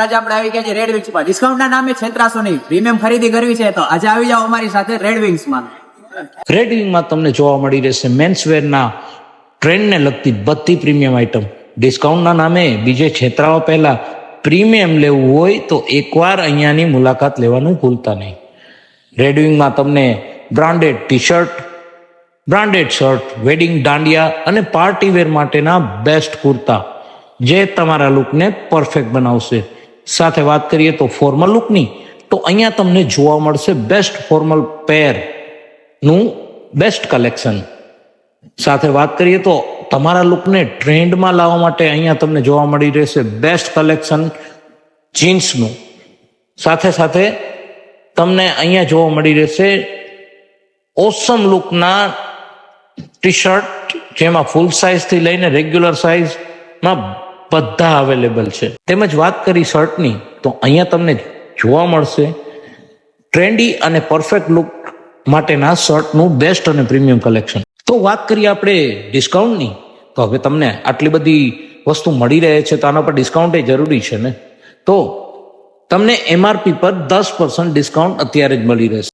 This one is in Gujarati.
આજે આપણે આવી ગયા છે રેડ વિંગ્સ માં. ડિસ્કાઉન્ટ ના નામે છેતરાશો નહીં. પ્રીમિયમ ખરીદી કરવી છે તો આજે આવી જાઓ અમારી સાથે રેડ વિંગ્સ માં. રેડ વિંગમાં તમને જોવા મળી રહેશે મેન્સવેરના ટ્રેન્ડને લગતી બધી પ્રીમિયમ આઇટમ. ડિસ્કાઉન્ટના નામે બીજે છેતરાવા પહેલા પ્રીમિયમ લેવું હોય તો એકવાર અહીંયાની મુલાકાત લેવાનું ભૂલતા નહીં. રેડ વિંગમાં તમને branded T shirt, branded shirt, wedding dandiya અને પાર્ટીવેર માટેના બેસ્ટ કુર્તા જે તમારા લુકને પરફેક્ટ બનાવશે. સાથે વાત કરીએ તો ફોર્મલ લુકની, તો અહીંયા તમને જોવા મળશે બેસ્ટ ફોર્મલ પેર નું બેસ્ટ કલેક્શન. સાથે વાત કરીએ તો તમારા લુકને ટ્રેન્ડમાં લાવવા માટે અહીંયા તમને જોવા મળી રહેશે બેસ્ટ કલેક્શન જીન્સનું. સાથે સાથે તમને અહીંયા જોવા મળી રહેશે ઓસમ લુકના ટી શર્ટ, જેમાં ફૂલ સાઇઝથી લઈને રેગ્યુલર સાઇઝમાં બધા અવેલેબલ છે. તેમજ વાત કરી શર્ટની, તો અહીંયા તમને જોવા મળશે ટ્રેન્ડી અને પરફેક્ટ લુક માટેના શર્ટનું બેસ્ટ અને પ્રીમિયમ કલેક્શન. તો વાત કરીએ આપણે ડિસ્કાઉન્ટની, તો હવે તમને આટલી બધી વસ્તુ મળી રહે છે તો આના પર ડિસ્કાઉન્ટ એ જરૂરી છે ને. તો તમને MRP પર 10% ડિસ્કાઉન્ટ અત્યારે જ મળી રહેશે.